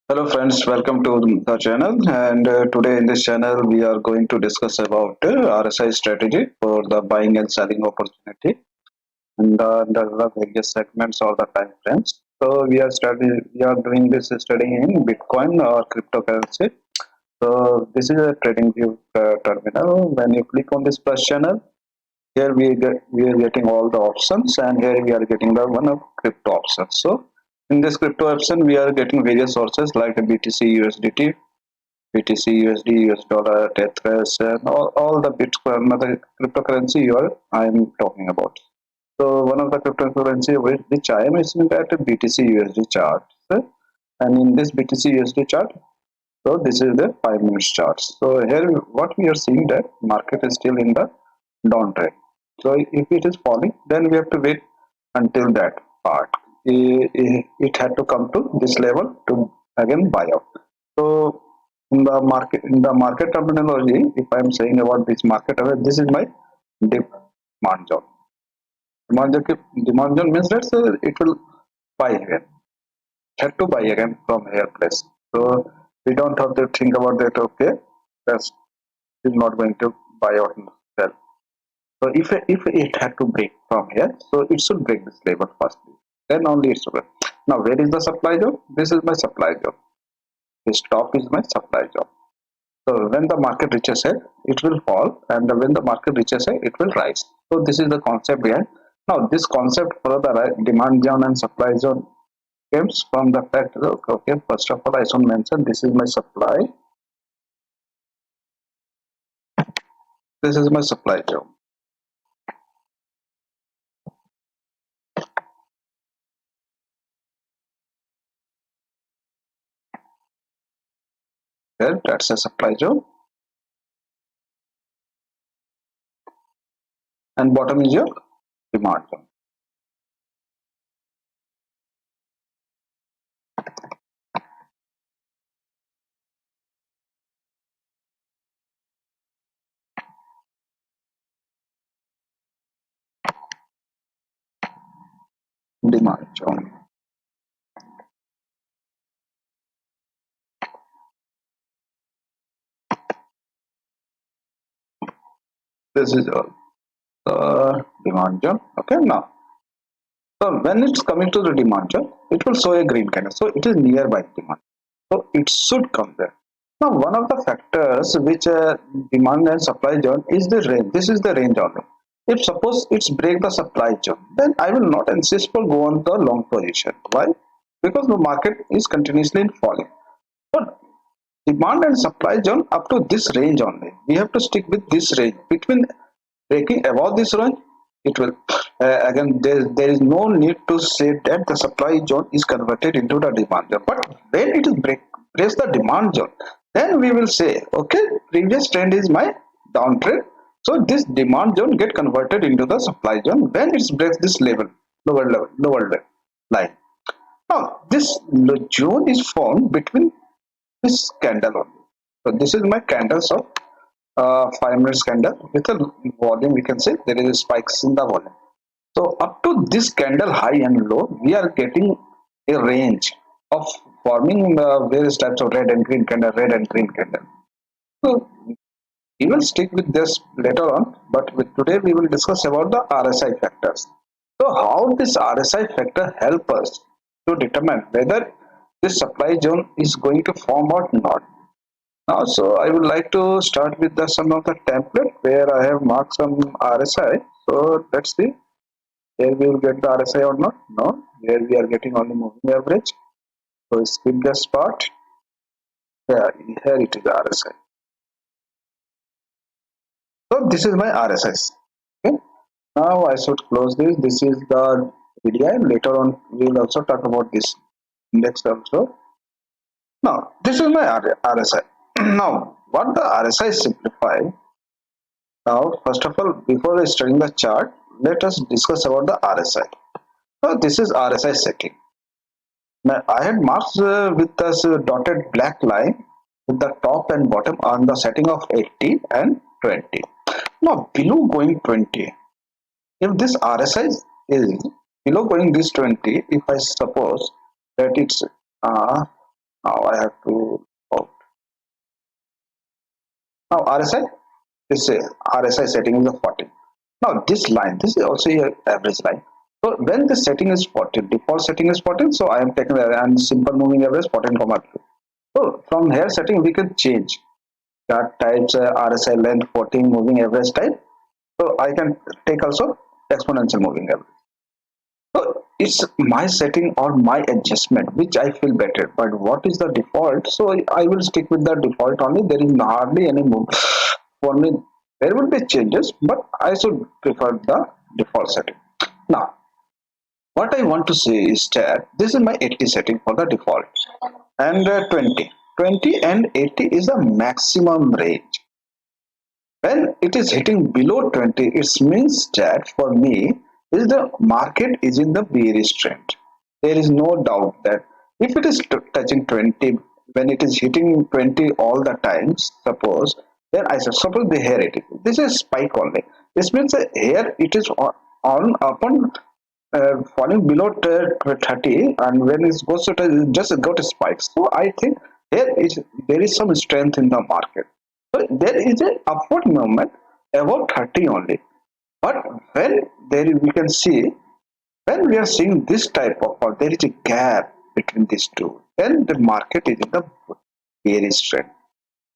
Hello friends, welcome to the channel and today in this channel we are going to discuss about RSI strategy for the buying and selling opportunity and under the various segments or the time frames. So we are doing this study in Bitcoin or cryptocurrency. So this is a trading view terminal. When you click on this plus channel, here we are getting all the options and here we are getting the one of crypto options. So in this crypto option we are getting various sources like the BTC, USDT, BTC, USD, US dollar, Tetris, and all the Bitcoin, another cryptocurrency I am talking about. So one of the cryptocurrency which I am using that BTC USD chart, and in this BTC USD chart, so this is the 5 minutes chart. So here what we are seeing that market is still in the downtrend. So if it is falling, then we have to wait until that part. It had to come to this level to again buy out. So in the market terminology, if I am saying about this market, this is my demand zone. Demand zone means that it will buy again. Have to buy again from here place. So we don't have to think about that. Okay, that's is not going to buy out and sell. So if it had to break from here, so it should break this level first. Then only it should. Now where is the supply zone? This is my supply zone. This top is my supply zone. So when the market reaches here, it will fall, and when the market reaches here, it will rise. So this is the concept behind. Now this concept for the demand zone and supply zone comes from the fact that okay, first of all, I should mention this is my supply. This is my supply zone. Here, that's a supply zone, and bottom is your demand zone. Demand zone. This is demand zone. Okay, now so when it's coming to the demand zone, it will show a green candle. So it is nearby demand. So it should come there. Now one of the factors which demand and supply zone is the range. This is the range only. If suppose it's break the supply zone, then I will not insist for go on the long position. Why? Because the market is continuously falling. But demand and supply zone up to this range only. We have to stick with this range. Between breaking above this range, it will again there is no need to say that the supply zone is converted into the demand zone. But when it is breaks the demand zone, then we will say okay, previous trend is my downtrend. So this demand zone get converted into the supply zone when it breaks this level, lower level line. Now this zone is formed between this candle only. So this is my candles of 5 minutes candle with a volume. We can say there is spikes in the volume. So up to this candle high and low, we are getting a range of forming various types of red and green candle, red and green candle. So we will stick with this later on, but with today we will discuss about the RSI factors. So how this RSI factor help us to determine whether this supply zone is going to form or not. Now, so I would like to start with some of the template where I have marked some RSI. So let's see, here we will get the RSI or not. No, here we are getting only moving average. So skip this part. Yeah, here it is RSI. So this is my RSI. Okay. Now I should close this. This is the VDI. Later on, we will also talk about this index also. Now, this is my RSI. Now, what the RSI simplify. Now, first of all, before studying the chart, let us discuss about the RSI. So this is RSI setting. Now, I had marked with this dotted black line with the top and bottom on the setting of 80 and 20. Now, below going 20, if this RSI is below going this 20, if I suppose that it's Now I have to oh, now RSI is RSI setting is a 40. Now this line, this is also your average line. So when the setting is 14, default setting is 14, so I am taking the and simple moving average 14,2. So from here setting we can change chart types, RSI length 14, moving average type. So I can take also exponential moving average. So it's my setting or my adjustment which I feel better. But what is the default? So I will stick with the default only. There is hardly any move for me. There will be changes, but I should prefer the default setting. Now, what I want to say is that this is my 80 setting for the default, and 20. 20 and 80 is the maximum range. When it is hitting below 20, it means that for me is the market is in the bearish trend. There is no doubt that if it is touching 20, when it is hitting 20 all the times, suppose, then I suppose the here it is. This is spike only. This means that here it is on upon falling below 30, and when it goes to just got a spike. So I think there is some strength in the market. So there is an upward movement about 30 only. But when we can see, when we are seeing this type of, or there is a gap between these two, then the market is in the bearish trend.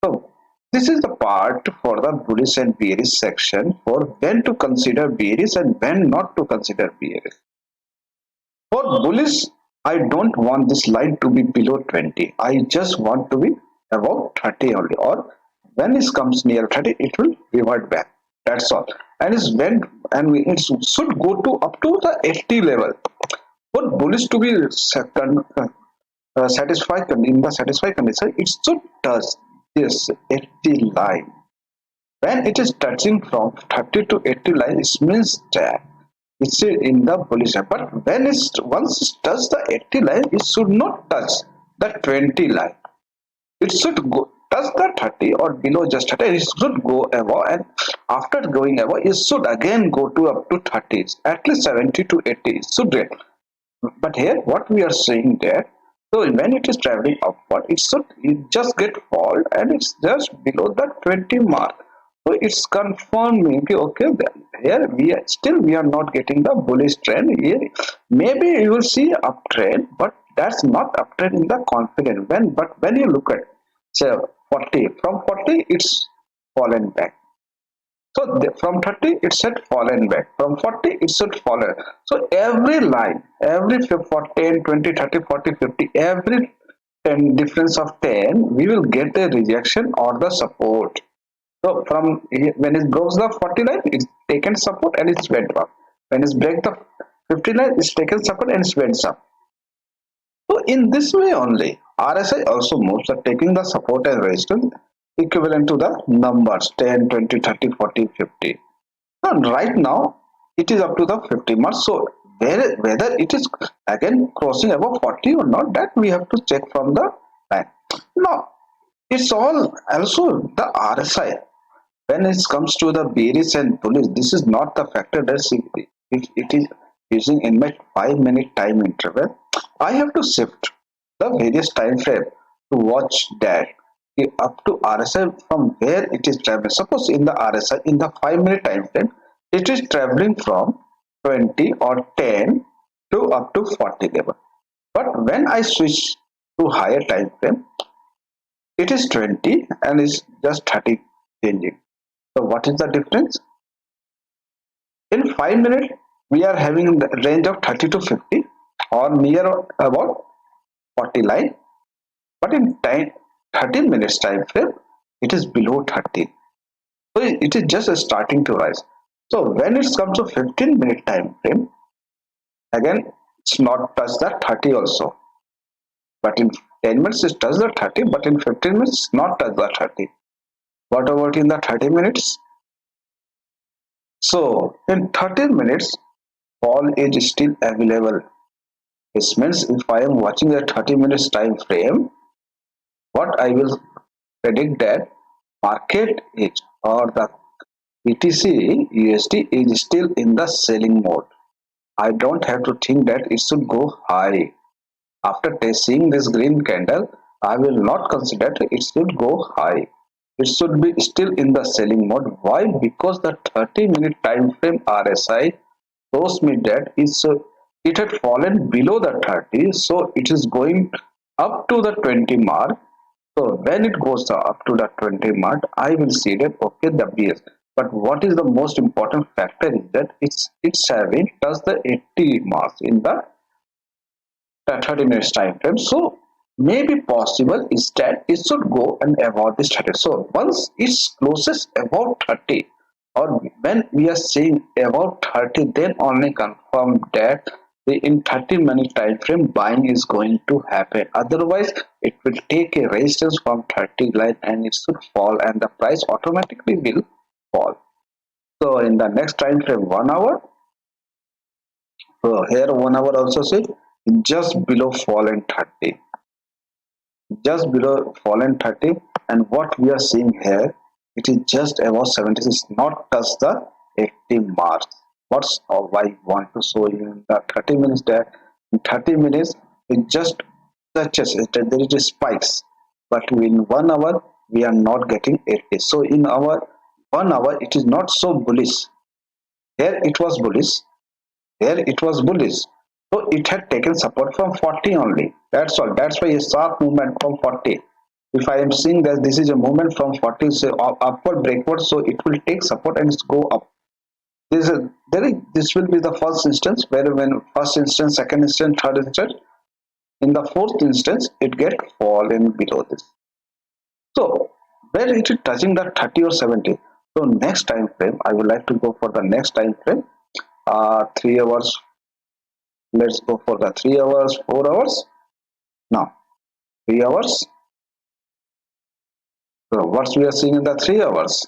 So this is the part for the bullish and bearish section for when to consider bearish and when not to consider bearish. For bullish, I don't want this line to be below 20. I just want to be above 30 only, or when it comes near 30, it will revert back. That's all. And it's when it should go to up to the 80 level. For bullish to be satisfied in the satisfied condition, it should touch this 80 line. When it is touching from 30 to 80 line, it means that it's in the bullish. But when it's once it touches the 80 line, it should not touch the 20 line. It should go touch the 30 or below just 30. It should go above, and after going above, it should again go to up to 30, at least 70 to 80. It should get. But here, what we are saying there, so when it is traveling upward, it just get fall, and it's just below the 20 mark. So it's confirming, okay, here we are not getting the bullish trend here. Maybe you will see uptrend, but that's not uptrend in the confidence. But when you look at say 40, from 40 it's fallen back. So from 30 it said fallen back. From 40 it should fallen. So every line, every 10, 20, 30, 40, 50, every 10 difference of 10, we will get a rejection or the support. So from when it broke the 40 line, it's taken support and it's went up. When it's break the 50 line, it's taken support and it went up. So in this way only, RSI also moves, taking the support and resistance equivalent to the numbers 10, 20, 30, 40, 50. And right now, it is up to the 50 marks. So whether it is again crossing above 40 or not, that we have to check from the line. Now, it's all also the RSI. When it comes to the bearish and bullish, this is not the factor that if it is using in my 5-minute time interval, I have to shift the various time frame to watch that up to RSI from where it is traveling. Suppose in the RSI in the 5-minute time frame, it is traveling from 20 or 10 to up to 40 level. But when I switch to higher time frame, it is 20 and is just 30 changing. So what is the difference? In 5 minutes, we are having the range of 30 to 50 or near about 40 line. But in 30 minutes time frame, it is below 30. So it is just starting to rise. So when it comes to 15-minute time frame, again, it's not touch the 30 also. But in 10 minutes, it touch the 30, but in 15 minutes, it's not touch the 30. What about in the 30 minutes? So in 30 minutes, fall is still available. This means if I am watching a 30 minutes time frame, what I will predict that market is or the BTC USD is still in the selling mode. I don't have to think that it should go high. After seeing this green candle, I will not consider it should go high. It should be still in the selling mode. Why? Because the 30-minute time frame RSI shows me that it had fallen below the 30, so it is going up to the 20 mark. So when it goes up to the 20 mark, I will see that okay, the BS. But what is the most important factor is that it's having touched the 80 marks in the 30 minutes time frame. So maybe possible is that it should go and above this 30. So once it closes above 30, or when we are saying above 30, then only confirm that in 30-minute time frame buying is going to happen. Otherwise it will take a resistance from 30 line and it should fall and the price automatically will fall. So in the next time frame 1 hour, so here 1 hour also says just below fallen 30, just below fallen 30, and what we are seeing here, it is just above 76, not touch the 80 marks. What's or why I want to show you in the 30 minutes that in 30 minutes it just touches it, there is a spikes, but in 1 hour we are not getting 80. So in our 1 hour it is not so bullish. Here it was bullish, here it was bullish, so it had taken support from 40 only. That's all. That's why a sharp movement from 40. If I am seeing that this is a movement from 40, so upward breakward, so it will take support and it's go up. This will be the first instance where when first instance, second instance, third instance, in the fourth instance it get fallen below this. So where it is touching the 30 or 70. So next time frame I would like to go for the next time frame, 3 hours. Let's go for the 3 hours, 4 hours. Now 3 hours. So what we are seeing in the 3 hours,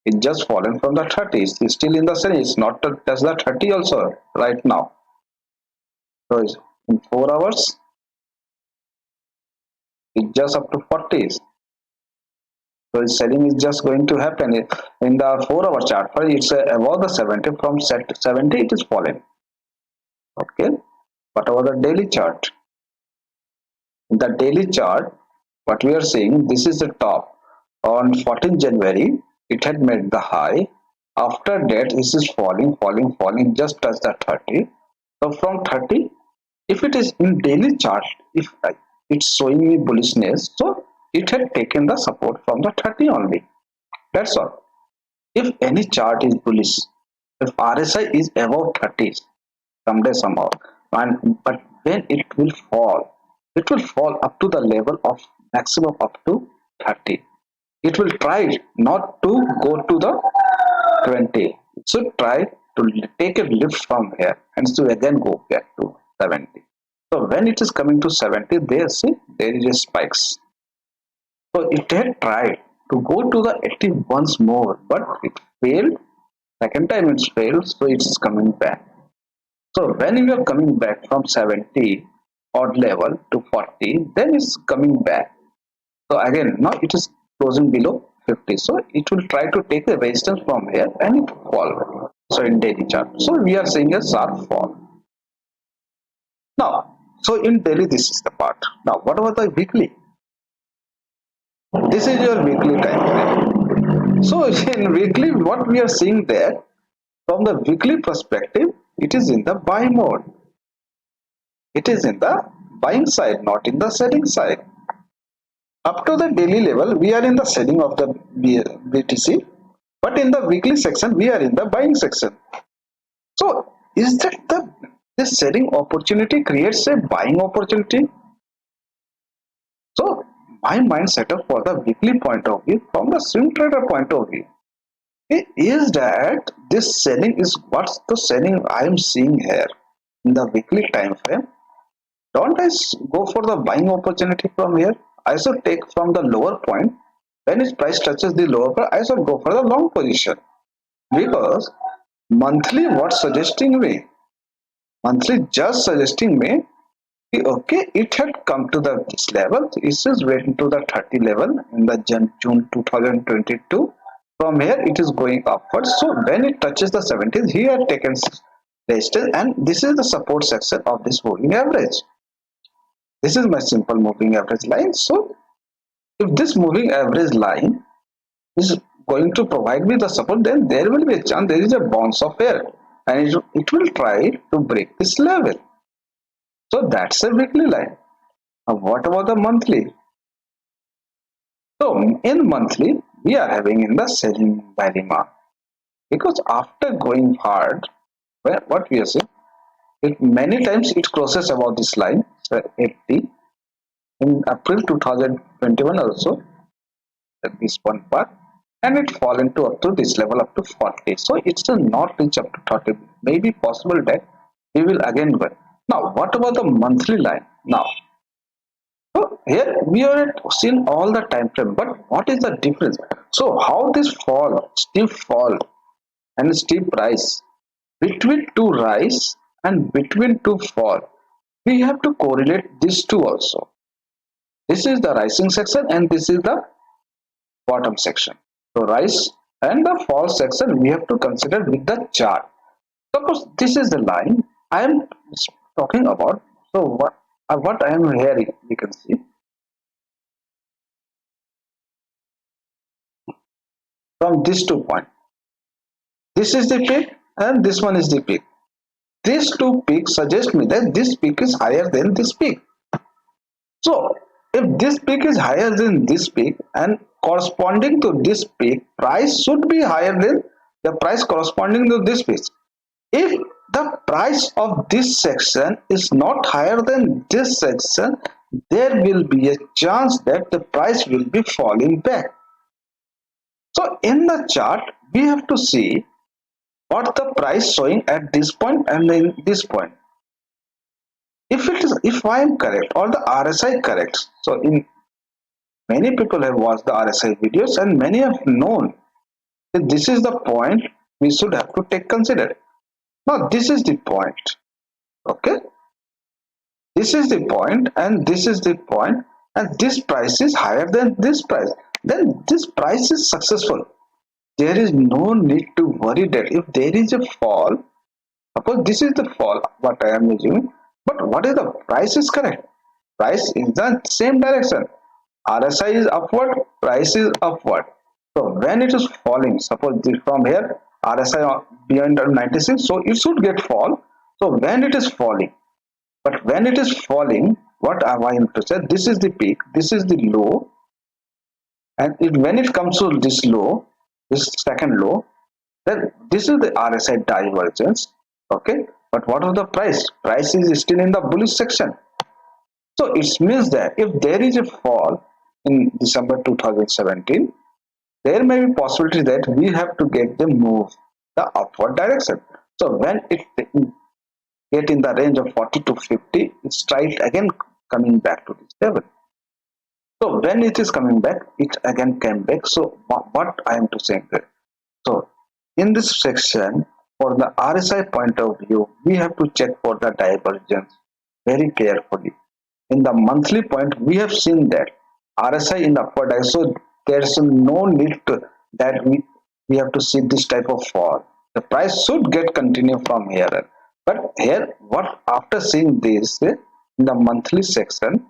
it just fallen from the 30. It's still in the selling. It's not touch the 30 also right now. So in 4 hours, it's just up to 40. So selling is just going to happen in the 4 hour chart. It's above the 70. From 70 it is fallen. Okay. What about the daily chart? In the daily chart, what we are seeing, this is the top. On 14th January, it had made the high. After that, this is falling, just touch the 30. So from 30, if it is in daily chart, if it's showing me bullishness, so it had taken the support from the 30 only. That's all. If any chart is bullish, if RSI is above 30, someday somehow, but when it will fall up to the level of maximum up to 30. It will try not to go to the 20. It should try to take a lift from here and to again go back to 70. So when it is coming to 70, there is a spikes. So it had tried to go to the 80 once more, but it failed. Second time it's failed, so it's coming back. So when you are coming back from 70 odd level to 40, then it's coming back. So again, now it is closing below 50. So it will try to take the resistance from here and it will fall. So in daily chart. So we are seeing a sharp fall. Now, so in daily, this is the part. Now, what about the weekly? This is your weekly time frame. So in weekly, what we are seeing there, from the weekly perspective, it is in the buy mode. It is in the buying side, not in the selling side. Up to the daily level, we are in the selling of the BTC, but in the weekly section, we are in the buying section. So is that this selling opportunity creates a buying opportunity? So my mind setup for the weekly point of view, from the swing trader point of view, is that this selling is what's the selling I am seeing here in the weekly time frame. Don't I go for the buying opportunity from here? I should take from the lower point. When its price touches the lower point, I should go for the long position. Because monthly, what's suggesting me? Monthly just suggesting me, okay, it had come to this level. It is waiting to the 30 level in the June 2022. From here, it is going upwards. So when it touches the 70s, he had taken resistance, and this is the support section of this moving average. This is my simple moving average line. So if this moving average line is going to provide me the support, then there will be a chance there is a bounce of air, and it will try to break this level. So that's a weekly line. Now what about the monthly? So in monthly, we are having in the selling dilemma, because after going hard, well, what we are saying, it many times it crosses about this line, so 80 in April 2021 also, at this one part, and it fall into up to this level up to 40. So it's still not reach up to 30. Maybe possible that we will again go. Now what about the monthly line? Now, so here we are seen all the time frame, but what is the difference? So how this fall, steep fall and steep rise between two rise and between two fall, we have to correlate these two also. This is the rising section and this is the bottom section. So rise and the fall section we have to consider with the chart. Suppose this is the line I am talking about. So what I am here, you can see from these 2 points. This is the peak and this one is the peak. These two peaks suggest me that this peak is higher than this peak. So if this peak is higher than this peak and corresponding to this peak, price should be higher than the price corresponding to this peak. If the price of this section is not higher than this section, there will be a chance that the price will be falling back. So in the chart, we have to see what the price showing at this point and then this point. If I am correct or the RSI correct, so in many people have watched the RSI videos and many have known that this is the point we should have to take consider. Now this is the point, okay, this is the point and this is the point, and this price is higher than this price, then this price is successful. There is no need to worry that if there is a fall, suppose this is the fall what I am assuming, but what is the price is correct, price is the same direction, RSI is upward, price is upward. So when it is falling, suppose from here RSI beyond 96, so it should get fall. So when it is falling, but when it is falling, what am I to say? This is the peak, this is the low, and when it comes to this low, this second low, then this is the RSI divergence, okay. But what is the price? Price is still in the bullish section. So it means that if there is a fall in December 2017, there may be possibility that we have to get the move the upward direction. So when it get in the range of 40 to 50, it's right again coming back to this level. So when it is coming back, it again came back. So what I am to say there. So in this section, for the RSI point of view, we have to check for the divergence very carefully. In the monthly point, we have seen that RSI in the upward direction, so there's no need to, that we have to see this type of fall. The price should get continue from here. But here, what after seeing this in the monthly section,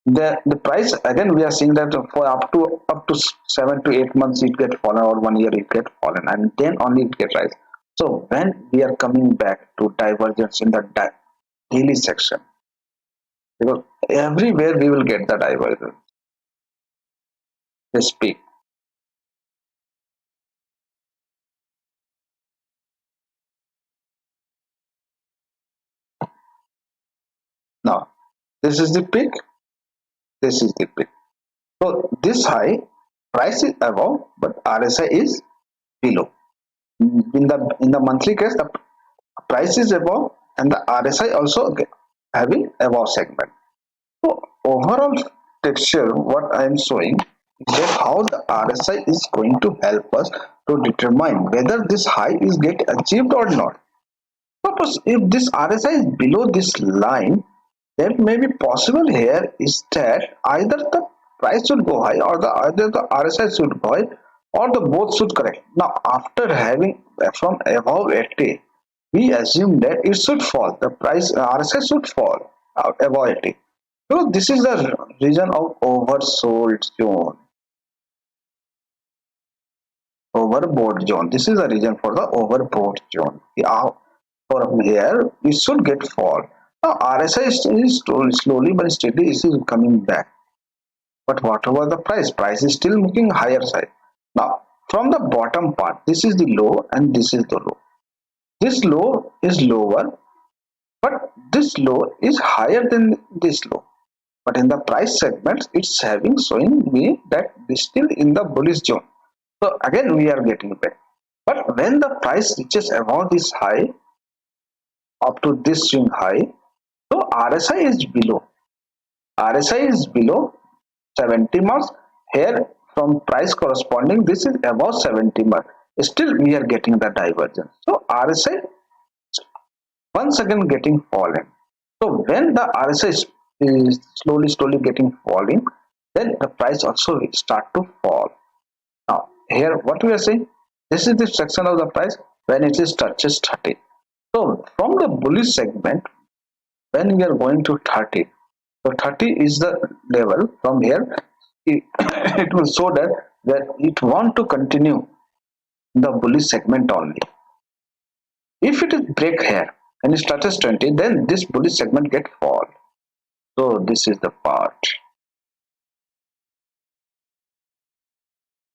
the price again we are seeing that for up to 7 to 8 months it get fallen, or 1 year it get fallen, and then only it get rise. So when we are coming back to divergence in the daily section, because everywhere we will get the divergence, this peak. Now this is the peak, this is the peak. So this high price is above, but RSI is below. In the monthly case, the price is above and the RSI also having above segment. So overall texture, what I am showing is that how the RSI is going to help us to determine whether this high is get achieved or not. Suppose if this RSI is below this line, then maybe possible here is that either the price should go high or either the RSI should go high, or the both should correct. Now after having from above 80, we assume that it should fall, the price RSI should fall. avoid it. So this is the region of oversold zone, overbought zone. This is the reason for the overbought zone. Yeah, from here we should get fall. Now RSI is slowly but steadily is coming back. But whatever the price is still moving higher side. Now from the bottom part, this is the low and this is the low. This low is lower, but this low is higher than this low. But in the price segments, it's having showing me that this still in the bullish zone. So again we are getting back. But when the price reaches above this high, up to this swing high, so RSI is below. RSI is below 70 marks. Here from price corresponding, this is above 70 mark. Still we are getting the divergence. So RSI once again getting fallen. So when the RSI is slowly getting falling, then the price also will start to fall. Now here what we are saying, this is the section of the price when it is touches 30. So from the bullish segment, when we are going to 30, so 30 is the level. From here it, it will show that it want to continue the bullish segment only. If it is break here and it touches 20, then this bullish segment get fall. So this is the part.